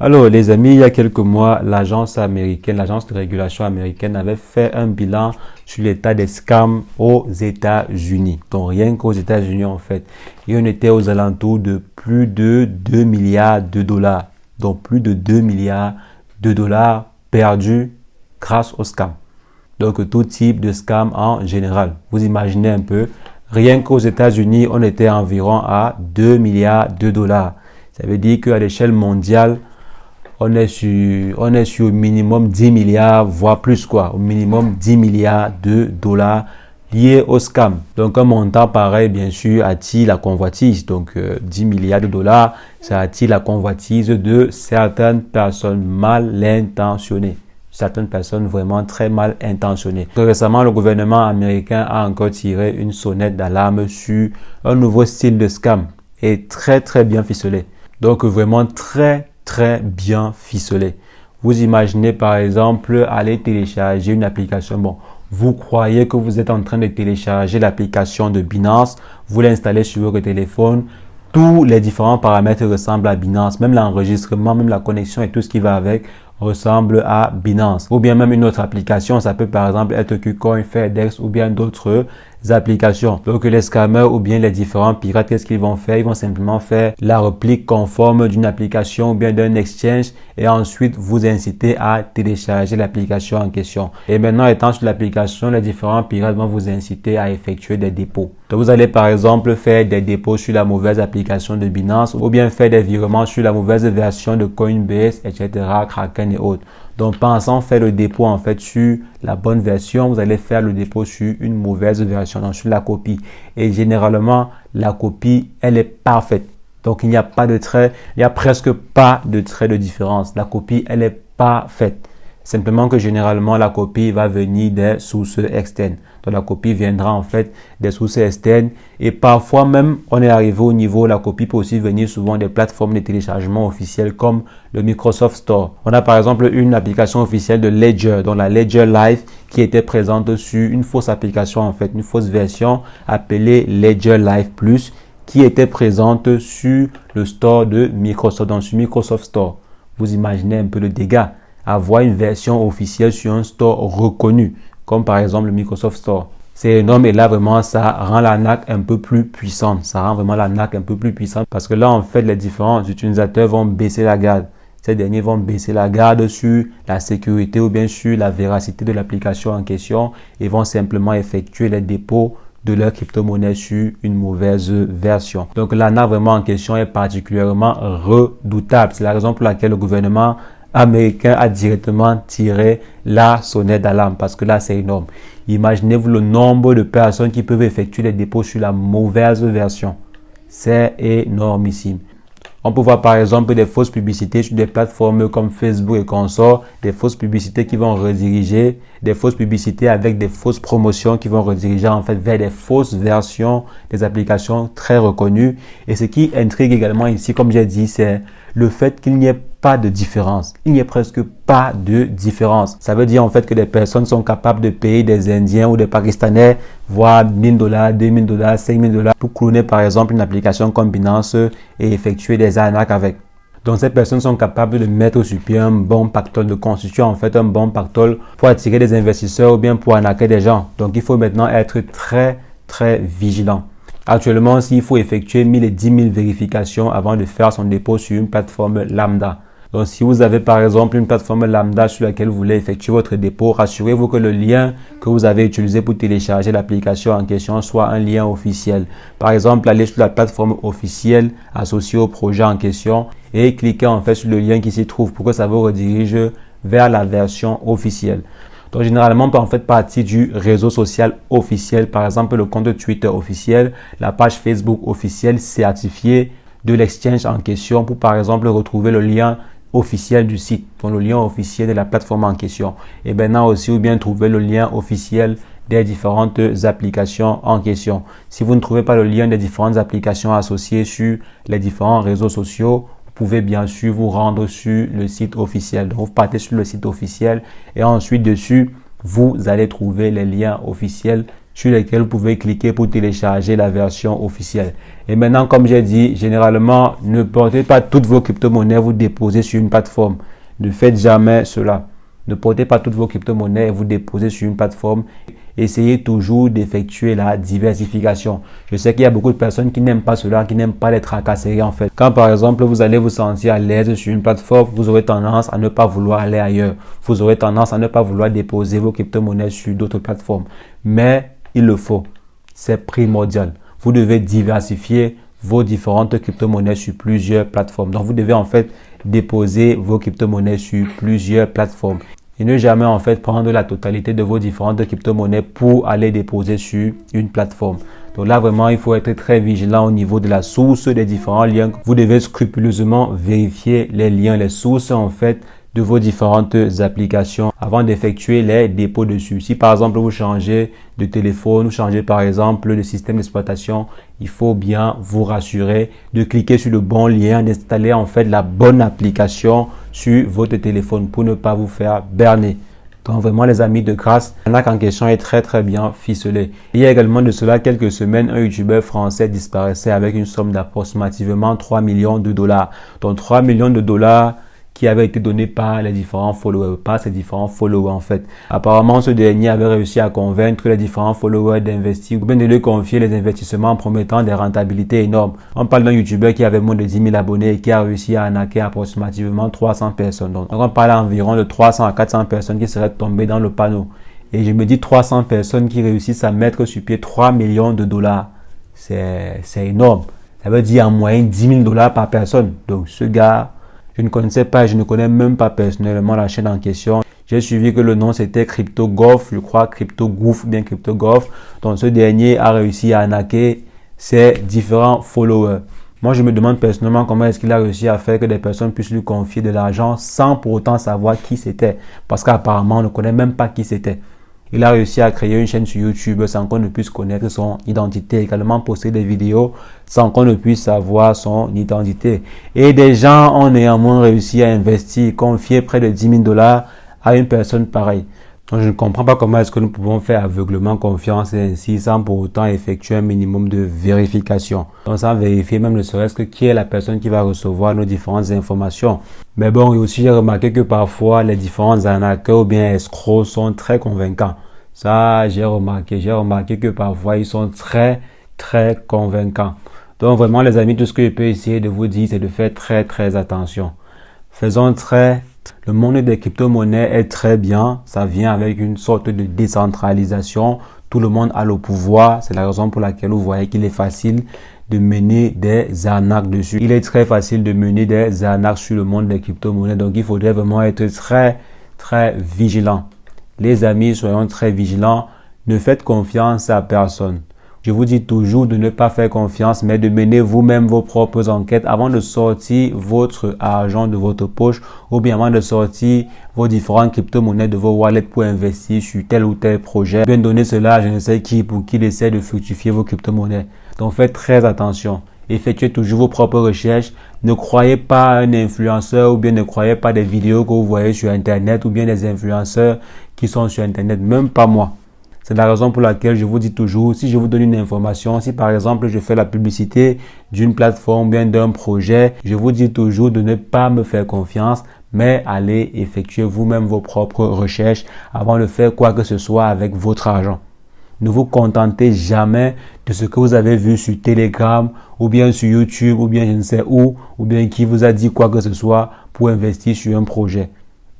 Alors, les amis, il y a quelques mois, l'agence américaine, l'agence de régulation américaine avait fait un bilan sur l'état des scams aux États-Unis. Donc, rien qu'aux États-Unis, en fait. Et on était aux alentours de plus de 2 milliards de dollars. Donc, plus de 2 milliards de dollars perdus grâce aux scams. Donc, tout type de scam en général. Vous imaginez un peu, rien qu'aux États-Unis, on était environ à 2 milliards de dollars. Ça veut dire qu'à l'échelle mondiale, on est sur au minimum 10 milliards, voire plus quoi. Au minimum 10 milliards de dollars liés au scam. Donc un montant pareil, bien sûr, attire la convoitise. Donc 10 milliards de dollars, ça attire la convoitise de certaines personnes mal intentionnées. Certaines personnes vraiment très mal intentionnées. Récemment, le gouvernement américain a encore tiré une sonnette d'alarme sur un nouveau style de scam et très bien ficelé. Donc vraiment très bien ficelé. Vous imaginez par exemple aller télécharger une application. Bon, vous croyez que vous êtes en train de télécharger l'application de Binance, vous l'installez sur votre téléphone, tous les différents paramètres ressemblent à Binance, même l'enregistrement, même la connexion et tout ce qui va avec ressemble à Binance. Ou bien même une autre application, ça peut par exemple être KuCoin, FedEx ou bien d'autres applications. Donc les scammers ou bien les différents pirates, qu'est-ce qu'ils vont faire? Ils vont simplement faire la réplique conforme d'une application ou bien d'un exchange et ensuite vous inciter à télécharger l'application en question. Et maintenant, étant sur l'application, les différents pirates vont vous inciter à effectuer des dépôts. Donc vous allez par exemple faire des dépôts sur la mauvaise application de Binance ou bien faire des virements sur la mauvaise version de Coinbase, etc., Kraken et autres. Donc, pensant faire le dépôt en fait sur la bonne version, vous allez faire le dépôt sur une mauvaise version, donc sur la copie. Et généralement, la copie, elle est parfaite. Donc, il n'y a pas de trait, il n'y a presque pas de trait de différence. La copie, elle est parfaite. Simplement que généralement, la copie va venir des sources externes. Donc, la copie viendra en fait des sources externes. Et parfois même, on est arrivé au niveau, la copie peut aussi venir souvent des plateformes de téléchargement officielles comme le Microsoft Store. On a par exemple une application officielle de Ledger, donc la Ledger Live, qui était présente sur une fausse application en fait, une fausse version appelée Ledger Live Plus, qui était présente sur le store de Microsoft, donc sur Microsoft Store. Vous imaginez un peu le dégât. Avoir une version officielle sur un store reconnu, comme par exemple le Microsoft Store. C'est énorme et là vraiment ça rend l'arnaque un peu plus puissante. Ça rend vraiment l'arnaque un peu plus puissante parce que là en fait les différents utilisateurs vont baisser la garde. Ces derniers vont baisser la garde sur la sécurité ou bien sur la véracité de l'application en question et vont simplement effectuer les dépôts de leur crypto-monnaie sur une mauvaise version. Donc l'arnaque vraiment en question est particulièrement redoutable. C'est la raison pour laquelle le gouvernement américain a directement tiré la sonnette d'alarme parce que là c'est énorme. Imaginez-vous le nombre de personnes qui peuvent effectuer les dépôts sur la mauvaise version. C'est énormissime. On peut voir par exemple des fausses publicités sur des plateformes comme Facebook et consorts, des fausses publicités qui vont rediriger, des fausses publicités avec des fausses promotions qui vont rediriger en fait vers des fausses versions des applications très reconnues. Et ce qui intrigue également ici, comme j'ai dit, c'est le fait qu'il n'y ait pas de différence. Il n'y a presque pas de différence. Ça veut dire en fait que des personnes sont capables de payer des Indiens ou des Pakistanais, voire 1000 $, 2000 $, 5000 $ pour cloner par exemple une application comme Binance et effectuer des arnaques avec. Donc ces personnes sont capables de mettre sur pied un bon pactole, de constituer en fait un bon pactole pour attirer des investisseurs ou bien pour arnaquer des gens. Donc il faut maintenant être très vigilant. Actuellement, s'il faut effectuer 1000 et 10 000 vérifications avant de faire son dépôt sur une plateforme lambda. Donc, si vous avez par exemple une plateforme lambda sur laquelle vous voulez effectuer votre dépôt, rassurez-vous que le lien que vous avez utilisé pour télécharger l'application en question soit un lien officiel. Par exemple, allez sur la plateforme officielle associée au projet en question et cliquez en fait sur le lien qui s'y trouve pour que ça vous redirige vers la version officielle. Donc, généralement, on peut en fait partir du réseau social officiel, par exemple le compte Twitter officiel, la page Facebook officielle certifiée de l'exchange en question pour par exemple retrouver le lien officiel du site, donc le lien officiel de la plateforme en question. Et maintenant aussi, ou bien trouver le lien officiel des différentes applications en question. Si vous ne trouvez pas le lien des différentes applications associées sur les différents réseaux sociaux, vous pouvez bien sûr vous rendre sur le site officiel. Donc, vous partez sur le site officiel et ensuite dessus, vous allez trouver les liens officiels sur lesquels vous pouvez cliquer pour télécharger la version officielle. Et maintenant, comme j'ai dit, généralement, ne portez pas toutes vos crypto-monnaies, vous déposez sur une plateforme. Ne faites jamais cela. Ne portez pas toutes vos crypto-monnaies et vous déposez sur une plateforme. Essayez toujours d'effectuer la diversification. Je sais qu'il y a beaucoup de personnes qui n'aiment pas cela, qui n'aiment pas les tracasseries en fait. Quand par exemple, vous allez vous sentir à l'aise sur une plateforme, vous aurez tendance à ne pas vouloir aller ailleurs. Vous aurez tendance à ne pas vouloir déposer vos crypto-monnaies sur d'autres plateformes. Mais il le faut. C'est primordial. Vous devez diversifier vos différentes crypto-monnaies sur plusieurs plateformes. Donc, vous devez en fait déposer vos crypto-monnaies sur plusieurs plateformes. Et ne jamais en fait prendre la totalité de vos différentes crypto-monnaies pour aller déposer sur une plateforme. Donc là vraiment il faut être très vigilant au niveau de la source des différents liens. Vous devez scrupuleusement vérifier les liens, les sources en fait de vos différentes applications avant d'effectuer les dépôts dessus. Si par exemple vous changez de téléphone, vous changez par exemple de système d'exploitation, il faut bien vous rassurer de cliquer sur le bon lien, d'installer en fait la bonne application sur votre téléphone pour ne pas vous faire berner. Donc vraiment les amis, de grâce, l'arnaque en question est très bien ficelée. Il y a également de cela quelques semaines, un youtubeur français disparaissait avec une somme d'approximativement 3 millions de dollars. Donc 3 millions de dollars qui avait été donné par les différents followers, par ces différents followers en fait. Apparemment, ce dernier avait réussi à convaincre les différents followers d'investir ou bien de lui confier les investissements en promettant des rentabilités énormes. On parle d'un youtubeur qui avait moins de 10 000 abonnés et qui a réussi à arnaquer approximativement 300 personnes. Donc on parle environ de 300 à 400 personnes qui seraient tombées dans le panneau. Et je me dis 300 personnes qui réussissent à mettre sur pied 3 millions de dollars. C'est énorme. Ça veut dire en moyenne 10 000 dollars par personne. Donc ce gars, je ne connaissais pas, je ne connais même pas personnellement la chaîne en question. J'ai suivi que le nom c'était CryptoGolf, je crois CryptoGoof, bien CryptoGolf. Donc ce dernier a réussi à arnaquer ses différents followers. Moi je me demande personnellement comment est-ce qu'il a réussi à faire que des personnes puissent lui confier de l'argent sans pour autant savoir qui c'était. Parce qu'apparemment on ne connaît même pas qui c'était. Il a réussi à créer une chaîne sur YouTube sans qu'on ne puisse connaître son identité. Également poster des vidéos sans qu'on ne puisse savoir son identité. Et des gens ont néanmoins réussi à investir, confier près de 10 000 dollars à une personne pareille. Donc je ne comprends pas comment est-ce que nous pouvons faire aveuglement confiance ainsi sans pour autant effectuer un minimum de vérification. Donc sans vérifier même ne serait-ce que qui est la personne qui va recevoir nos différentes informations. Mais bon, aussi j'ai remarqué que parfois les différents arnaqueurs ou bien escrocs sont très convaincants. Ça, j'ai remarqué que parfois ils sont très convaincants. Donc vraiment les amis, tout ce que je peux essayer de vous dire, c'est de faire très attention. Le monde des crypto-monnaies est très bien. Ça vient avec une sorte de décentralisation. Tout le monde a le pouvoir. C'est la raison pour laquelle vous voyez qu'il est facile de mener des arnaques dessus. Il est très facile de mener des arnaques sur le monde des crypto-monnaies. Donc, il faudrait vraiment être très vigilant. Les amis, soyons très vigilants. Ne faites confiance à personne. Je vous dis toujours de ne pas faire confiance, mais de mener vous-même vos propres enquêtes avant de sortir votre argent de votre poche ou bien avant de sortir vos différentes crypto-monnaies de vos wallets pour investir sur tel ou tel projet. Bien donner cela à je ne sais qui pour qu'il essaie de fructifier vos crypto-monnaies. Donc faites très attention. Effectuez toujours vos propres recherches. Ne croyez pas à un influenceur ou bien ne croyez pas des vidéos que vous voyez sur Internet ou bien des influenceurs qui sont sur Internet. Même pas moi. C'est la raison pour laquelle je vous dis toujours, si je vous donne une information, si par exemple je fais la publicité d'une plateforme ou bien d'un projet, je vous dis toujours de ne pas me faire confiance, mais allez effectuer vous-même vos propres recherches avant de faire quoi que ce soit avec votre argent. Ne vous contentez jamais de ce que vous avez vu sur Telegram ou bien sur YouTube ou bien je ne sais où ou bien qui vous a dit quoi que ce soit pour investir sur un projet.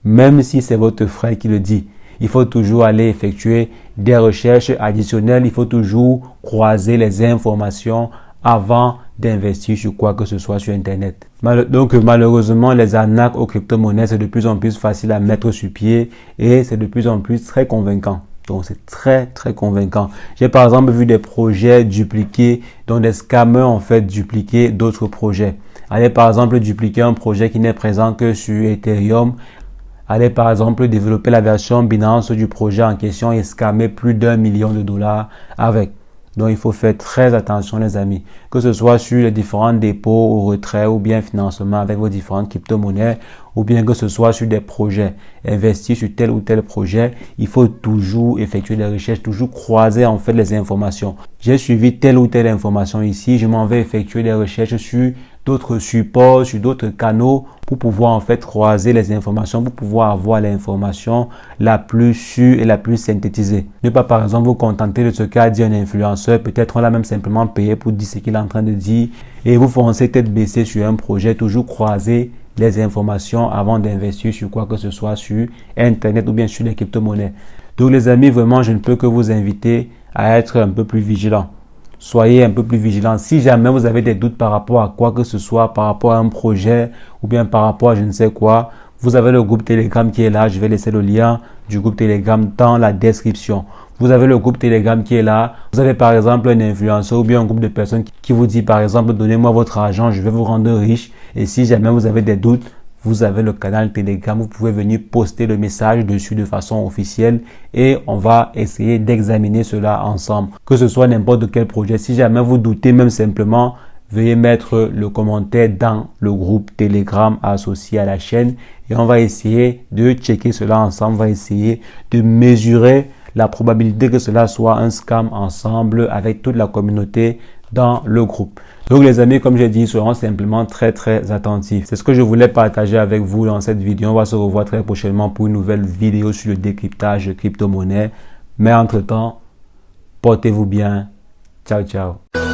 Même si c'est votre frère qui le dit. Il faut toujours aller effectuer des recherches additionnelles. Il faut toujours croiser les informations avant d'investir sur quoi que ce soit sur Internet. Donc malheureusement, les arnaques aux crypto-monnaies, c'est de plus en plus facile à mettre sur pied et c'est de plus en plus très convaincant. Donc c'est très convaincant. J'ai par exemple vu des projets dupliqués, dont des scammers en fait dupliquer d'autres projets. Allez par exemple dupliquer un projet qui n'est présent que sur Ethereum. Allez par exemple développer la version Binance du projet en question et scammer plus d'1 million de dollars avec. Donc il faut faire très attention les amis. Que ce soit sur les différents dépôts ou retraits ou bien financement avec vos différentes crypto-monnaies ou bien que ce soit sur des projets, investir sur tel ou tel projet, il faut toujours effectuer des recherches, toujours croiser en fait les informations. J'ai suivi telle ou telle information ici, je m'en vais effectuer des recherches sur d'autres supports, sur d'autres canaux pour pouvoir en fait croiser les informations, pour pouvoir avoir l'information la plus sûre et la plus synthétisée. Ne pas par exemple vous contenter de ce qu'a dit un influenceur, peut-être on l'a même simplement payé pour dire ce qu'il est en train de dire et vous foncez tête baissée sur un projet, toujours croiser les informations avant d'investir sur quoi que ce soit sur Internet ou bien sur les crypto-monnaies. Donc les amis, vraiment je ne peux que vous inviter à être un peu plus vigilants. Soyez un peu plus vigilants. Si jamais vous avez des doutes par rapport à quoi que ce soit, par rapport à un projet ou bien par rapport à je ne sais quoi, vous avez le groupe Telegram qui est là. Je vais laisser le lien du groupe Telegram dans la description. Vous avez le groupe Telegram qui est là. Vous avez par exemple un influenceur ou bien un groupe de personnes qui vous dit par exemple, donnez-moi votre argent, je vais vous rendre riche. Et si jamais vous avez des doutes, vous avez le canal Telegram, vous pouvez venir poster le message dessus de façon officielle et on va essayer d'examiner cela ensemble. Que ce soit n'importe quel projet, si jamais vous doutez même simplement, veuillez mettre le commentaire dans le groupe Telegram associé à la chaîne et on va essayer de checker cela ensemble, on va essayer de mesurer la probabilité que cela soit un scam ensemble avec toute la communauté dans le groupe. Donc les amis, comme j'ai dit, seront simplement très attentifs. C'est ce que je voulais partager avec vous dans cette vidéo. On va se revoir très prochainement pour une nouvelle vidéo sur le décryptage de crypto-monnaie. Mais entre-temps, portez-vous bien. Ciao, ciao.